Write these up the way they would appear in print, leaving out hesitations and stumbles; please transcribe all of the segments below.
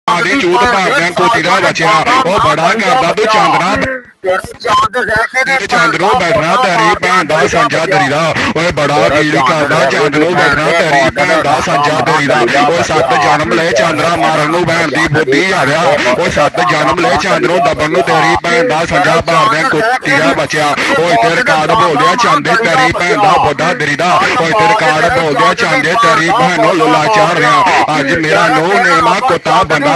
ਆਦੀ ਚੂਤ ਭਾਰਦਿਆਂ ਕੋਟੀ ਦਾ ਬਚਿਆ ਉਹ ਬੜਾ ਕਰਦਾ ਤੂੰ ਚਾਂਦਰਾ ਚੰਦ ਨੂੰ ਬੈਠਣਾ ਤੇਰੀ ਭੈਣ ਦਾ ਸਾਂਝਾ ਦਰੀਦਾ ਓਏ ਬੜਾ ਕੀੜ ਕਰਦਾ ਚੰਦ ਨੂੰ ਬੈਠਣਾ ਤੇਰੀ ਭੈਣ ਦਾ ਸਾਂਝਾ ਦਰੀਦਾ ਓਏ 7 ਜਨਮ ਲੈ ਚਾਂਦਰਾ ਮਾਰਨ ਨੂੰ ਭੈਣ ਦੀ ਬੁੱਧੀ ਆ ਗਿਆ ਓਏ 7 ਜਨਮ ਲੈ ਚੰਦ ਨੂੰ ਦੱਬਣ ਨੂੰ ਤੇਰੀ ਭੈਣ ਦਾ ਸਾਂਝਾ ਭਾਰਦਿਆਂ ਕੋਟੀ ਦਾ ਬਚਿਆ ਓਏ ਤੇ ਰਿਕਾਰਡ ਬੋਲਦਿਆ ਚਾਂਦੇ ਤੇਰੀ ਭੈਣ ਦਾ ਬੁੱਢਾ ਦਰੀਦਾ ਓਏ ਤੇ ਰਿਕਾਰਡ ਬੋਲਦਿਆ ਚਾਂਦੇ ਤੇਰੀ ਭੈਣ ਨੂੰ ਲੁਲਾ ਚਾੜ ਰਿਹਾ ਅੱਜ ਮੇਰਾ ਨੋ ਨੇਮਾ ਕੁੱਤਾ ਬੰਦਾ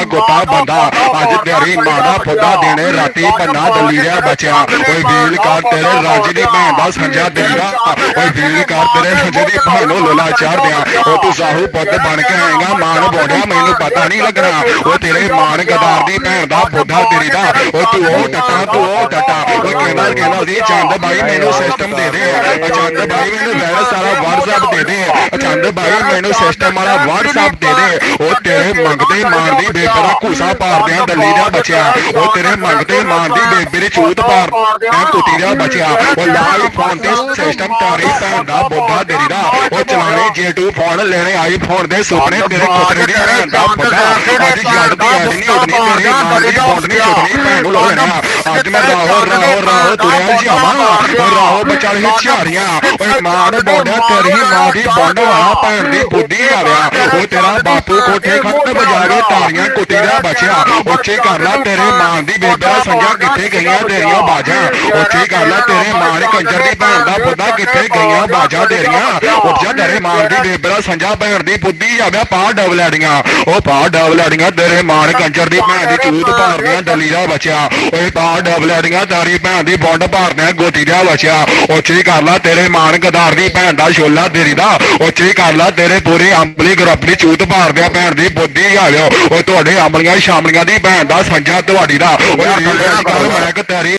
ਅੱਜ ਤੇਰੀ ਮਾਂ ਦਾ ਪੁੱਤਾ ਦੇਣੇ ਰਾਤੀ ਪੰਨਾ ਦਲੀਆ ਬਚਿਆ ਓਏ ਵੀਲ ਕਰ ਤੇਰੇ ਰਾਜ ਦੀ ਭੈਣ ਦਾ ਸੰਜਾ ਦਲੀਆ ਓਏ ਵੀਲ ਕਰ ਤੇਰੇ ਸੰਜੇ ਦੀ ਭੈਣ ਨੂੰ ਲੋਲਾ ਚਾੜ ਦਿਆ ਉਹ ਤੂੰ ਸਾਹੂ ਪੁੱਤ ਬਣ ਕੇ ਆਏਗਾ ਮਾਨ ਬੋੜਿਆ ਮੈਨੂੰ ਪਤਾ ਨਹੀਂ ਲੱਗਣਾ ਉਹ ਤੇਰੇ ਮਾਨ ਗਦਾਰ ਦੀ ਭੈਣ ਦਾ ਬੁੱਢਾ ਤੇਰੀ ਦਾ ਉਹ ਤੂੰ ਉਹ ਟੱਟਾ ਉਹ ਕਹਿੰਦਾ ਸੀ ਚੰਦ ਬਾਈ ਮੈਨੂੰ ਸਿਸਟਮ ਦੇ ਦੇ ਚੰਦ ਬਾਈ ਮੈਨੂੰ ਵੈਰਸ ਸਾਰਾ WhatsApp ਦੇ ਦੇ ਚੰਦ ਬਾਈ ਮੈਨੂੰ ਸਿਸਟਮ ਵਾਲਾ WhatsApp ਦੇ ਦੇ ਉਹ ਤੇਰੇ ਮੰਗਦੇ ਮਾਰਦੀ ਬੇਬੇ ਦਾ ਘੂਸਾ ਪਾਰਦਿਆਂ ਦੱਲੀ ਦਾ ਬਚਿਆ ਉਹ ਤੇਰੇ ਮੰਗਦੇ ਮਾਰਦੀ ਬੇਬੇ ਦੀ ਚੂਤ ਪਾਰਦਿਆਂ ਕੁੱਤੀ ਦਾ ਬਚਿਆ ਉਹ ਲਾਈਵ ਫੋਨ ਤੇ ਸਿਸਟਮ ਤਾਰੀ ਭੈਣ ਦਾ ਬੁੱਢਾ ਤੇਰੀ ਦਾ ਉਹ ਚਲਾਣੇ J2 ਫੋਨ ਲੈਣੇ ਆਈਫੋਨ ਦੇ ਸੁਪਨੇ ਤੇਰੇ ਖੁਸਰੇ ਦੀ ਭੈਣ ਦਾ ਬੁੱਢਾ ਅੱਜ ਜੱਟ ਦੀ ਐਡ ਨਹੀਂ ਉਡਣੀ ਤੇਰੀ ਮਾਂ ਦੀ ਫੋਨ ਨਹੀਂ ਛੁੱਟਣੀ ਭੈਣ ਨੂੰ ਲੋ ਲੈਣਾ ਅੱਜ ਮੈਂ ਰਾਹੋ ਤੁਰਿਆ ਜਾਵਾਂ ਰਾਹੋ ਬਚਾਲੀ ਝਾਰੀਆਂ ਓਏ ਮਾਂ ਨੇ ਬੋੜਿਆ ਤੇਰੀ ਮਾਂ ਦੀ ਬੰਡ ਵਾਲਾ ਭੈਣ ਦੀ ਬੁੱਢੀ ਆ ਗਿਆ ਉਹ ਤੇਰਾ ਬਾਪੂ ਕੋਠੇ ਖੱਟ ਵਜਾਵੇ ਤਾਰੀਆਂ ਕੁੱਤੀ ਦਾ ਬਚਿਆ ਉੱਚੀ ਕਰ ਲੈ ਤੇਰੇ ਮਾਂ ਦੀ ਬੇਬੇ ਸੰਜਾ ਕਿੱਥੇ ਗਈਆਂ ਤੇਰੀਆਂ ਬਾਜਾਂ ਉੱਚੀ ਕਰ ਲੈ ਤੇਰੇ ਮਾਂ ਨੇ ਕੰਜਰ ਦੀ ਭੈਣ ਦਾ ਬੁੱਢਾ ਕਿੱਥੇ ਗਈਆਂ ਬਾਜਾਂ ਤੇਰੀਆਂ ਉੱਠ ਜਾ ਤੇਰੇ ਮਾਂ ਦੀ ਬੇਬੇ ਦਾ ਸੰਜਾ ਭੈਣ ਦੀ ਬੁੱਢੀ ਆਵੇ ਪਾ ਡਬਲੜੀਆਂ ਉਹ ਪਾ ਡਬਲੜੀਆਂ ਤੇਰੇ ਮਾਂ ਨੇ ਕੰਜਰ ਦੀ ਭੈਣ ਦੀ ਚੂਤ ਭਾਰਦੀਆਂ ਦਲੀ ਦਾ ਬਚਿਆ ਓਏ ਪਾ ਡਬਲੜੀਆਂ ਤਾਰੀ ਭੈਣ ਦੀ ਬੁੰਡ ਭਾਰਦਿਆਂ ਗੋਤੀ ਦਾ ਬਚਿਆ ਉੱਚੀ ਕਰ ਲੈ ਤੇਰੇ ਮਾਂ ਨੇ ਗਦਾਰ ਦੀ ਭੈਣ ਦਾ ਛੋਲਾ ਤੇਰੀ ਦਾ ਉੱਚੀ ਕਰ ਲੈ ਤੇਰੇ ਪੂਰੀ ਅੰਬਲੀ ਗਰੁੱਪ ਦੀ ਚੂਤ ਭਾਰਦਿਆਂ ਭੈਣ ਦੀ ਬੁੱਢੀ ਆ ਲਿਓ ਓਏ ਤੁਹਾਡੇ ਅੰਬਲੀਆਂ ਸ਼ਾਮਲੀਆਂ ਦੀ ਭੈਣ ਦਾ ਸੰਜਾ ਤੁਹਾਡੀ ਦਾ ਓਏ ਮੈਂ ਕਿ ਤੇਰੀ